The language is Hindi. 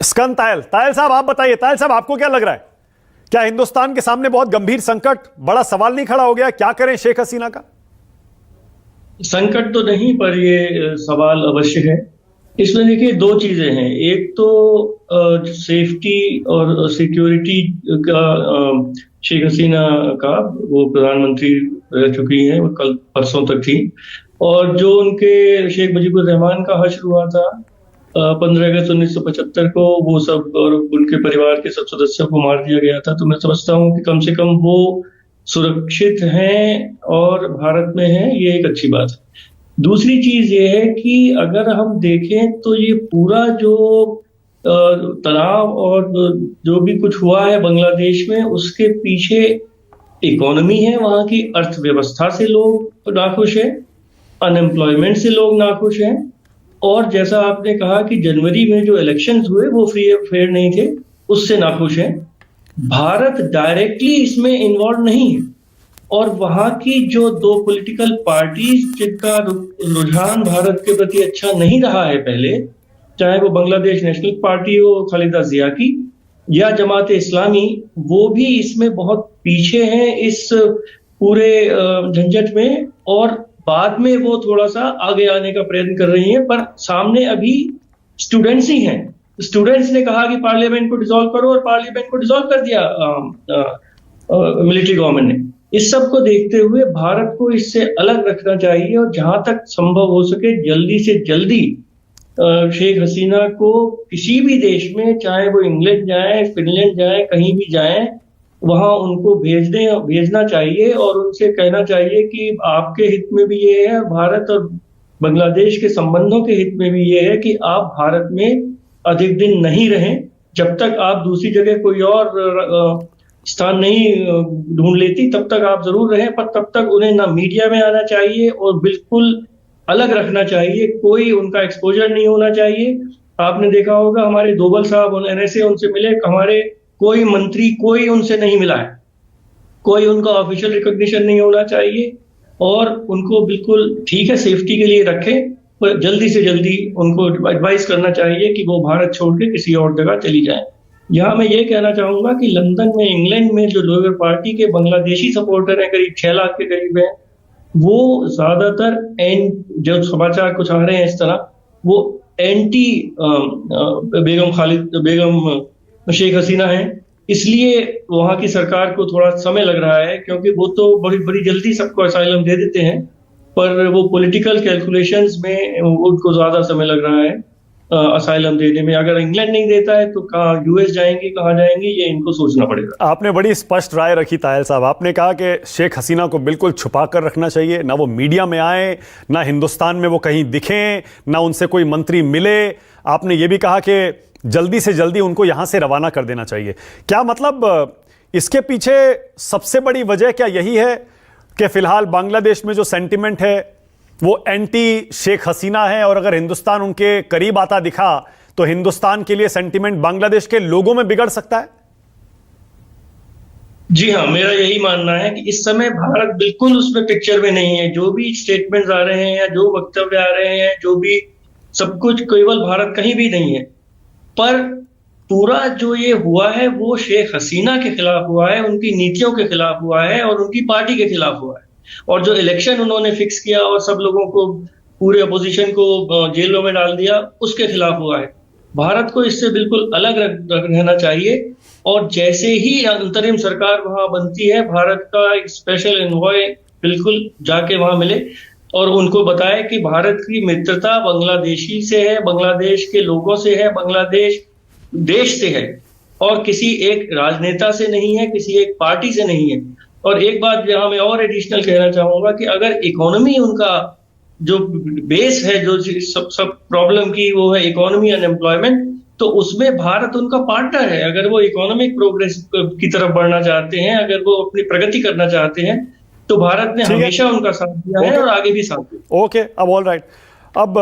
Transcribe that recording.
स्कंद तायल तायल साहब, आप बताइए। तायल साहब, आपको क्या लग रहा है, क्या हिंदुस्तान के सामने बहुत गंभीर संकट, बड़ा सवाल नहीं खड़ा हो गया? क्या करें शेख हसीना का? संकट तो नहीं, पर ये सवाल अवश्य है। इसमें देखिए दो चीजें हैं। एक तो सेफ्टी और सिक्योरिटी का, शेख हसीना का, वो प्रधानमंत्री रह चुकी हैं, वो कल परसों तक थी। और जो उनके शेख मुजीबुर रहमान का हश्र हुआ था 15 अगस्त 1975 को, वो सब और उनके परिवार के सब सदस्यों को मार दिया गया था। तो मैं समझता हूँ कि कम से कम वो सुरक्षित हैं और भारत में हैं, ये एक अच्छी बात है। दूसरी चीज ये है कि अगर हम देखें तो ये पूरा जो तनाव और जो भी कुछ हुआ है बांग्लादेश में, उसके पीछे इकोनॉमी है, वहां की अर्थव्यवस्था से लोग नाखुश हैं, अनएम्प्लॉयमेंट से लोग नाखुश हैं। और जैसा आपने कहा कि जनवरी में जो इलेक्शंस हुए वो फ्री फेयर नहीं थे, उससे नाखुश हैं। भारत डायरेक्टली इसमें इन्वॉल्व नहीं है। और वहां की जो दो पॉलिटिकल पार्टीज जिनका रुझान भारत के प्रति अच्छा नहीं रहा है पहले, चाहे वो बांग्लादेश नेशनल पार्टी हो खालिदा जिया की, या जमात इस्लामी, वो भी इसमें बहुत पीछे हैं इस पूरे झंझट में। और बाद में वो थोड़ा सा आगे आने का प्रयत्न कर रही हैं, पर सामने अभी स्टूडेंट्स ही हैं। स्टूडेंट्स ने कहा कि पार्लियामेंट को डिसॉल्व करो, और पार्लियामेंट को डिसॉल्व कर दिया मिलिट्री गवर्नमेंट ने। इस सब को देखते हुए भारत को इससे अलग रखना चाहिए, और जहां तक संभव हो सके जल्दी से जल्दी शेख हसीना को किसी भी देश में, चाहे वो इंग्लैंड जाए, फिनलैंड जाए, कहीं भी जाए, वहां उनको भेजना चाहिए। और उनसे कहना चाहिए कि आपके हित में भी ये है, भारत और बांग्लादेश के संबंधों के हित में भी ये है कि आप भारत में अधिक दिन नहीं रहें। जब तक आप दूसरी जगह कोई और स्थान नहीं ढूंढ लेती, तब तक आप जरूर रहें, पर तब तक उन्हें ना मीडिया में आना चाहिए और बिल्कुल अलग रखना चाहिए। कोई उनका एक्सपोजर नहीं होना चाहिए। आपने देखा होगा हमारे दोवल साहब एनएसए उनसे मिले, हमारे कोई मंत्री कोई उनसे नहीं मिला है, कोई उनका ऑफिशियल रिकॉग्निशन नहीं होना चाहिए। और उनको बिल्कुल ठीक है, सेफ्टी के लिए रखें, पर जल्दी से जल्दी उनको एडवाइस करना चाहिए कि वो भारत छोड़ के किसी और जगह चली जाए। यहाँ मैं ये कहना चाहूंगा कि लंदन में, इंग्लैंड में जो लेबर पार्टी के बांग्लादेशी सपोर्टर हैं, करीब 6 लाख के करीब हैं, वो ज्यादातर जो समाचार कुछ आ रहे हैं इस तरह, वो एंटी बेगम शेख हसीना है। इसलिए वहां की सरकार को थोड़ा समय लग रहा है, क्योंकि वो तो बड़ी बड़ी जल्दी सबको असाइलम दे देते हैं, पर वो पॉलिटिकल कैलकुलेशंस में उनको ज्यादा समय लग रहा है असाइलम देने में। अगर इंग्लैंड नहीं देता है तो कहाँ यूएस जाएंगे, कहाँ जाएंगे, ये इनको सोचना पड़ेगा। आपने बड़ी स्पष्ट राय रखी तायल साहब। आपने कहा कि शेख हसीना को बिल्कुल छुपा कर रखना चाहिए, ना वो मीडिया में आए, ना हिंदुस्तान में वो कहीं दिखें, ना उनसे कोई मंत्री मिले। आपने ये भी कहा कि जल्दी से जल्दी उनको यहां से रवाना कर देना चाहिए। क्या मतलब इसके पीछे सबसे बड़ी वजह क्या यही है कि फिलहाल बांग्लादेश में जो सेंटिमेंट है वो एंटी शेख हसीना है, और अगर हिंदुस्तान उनके करीब आता दिखा तो हिंदुस्तान के लिए सेंटिमेंट बांग्लादेश के लोगों में बिगड़ सकता है? जी हाँ, मेरा यही मानना है कि इस समय भारत बिल्कुल उसमें पिक्चर में नहीं है। जो भी स्टेटमेंट्स आ रहे हैं या जो वक्तव्य आ रहे हैं, जो भी सब कुछ, केवल भारत कहीं भी नहीं है। पर पूरा जो ये हुआ है वो शेख हसीना के खिलाफ हुआ है, उनकी नीतियों के खिलाफ हुआ है, और उनकी पार्टी के खिलाफ हुआ है। और जो इलेक्शन उन्होंने फिक्स किया और सब लोगों को, पूरे अपोजिशन को जेलों में डाल दिया, उसके खिलाफ हुआ है। भारत को इससे बिल्कुल अलग रहना चाहिए। और जैसे ही अंतरिम सरकार वहां बनती है, भारत का एक स्पेशल एनवॉय बिल्कुल जाके वहां मिले और उनको बताए कि भारत की मित्रता बांग्लादेशी से है, बांग्लादेश के लोगों से है, बांग्लादेश देश से है, और किसी एक राजनेता से नहीं है, किसी एक पार्टी से नहीं है। और एक बात यहाँ मैं और एडिशनल कहना चाहूंगा कि अगर इकोनॉमी उनका जो बेस है, जो सब प्रॉब्लम की, वो है इकोनॉमी, अनएम्प्लॉयमेंट, तो उसमें भारत उनका पार्टनर है। अगर वो इकोनॉमिक प्रोग्रेस की तरफ बढ़ना चाहते हैं, अगर वो अपनी प्रगति करना चाहते हैं, तो भारत ने हमेशा उनका साथ दिया है और आगे भी साथ दिया। ओके, अब ऑल राइट। अब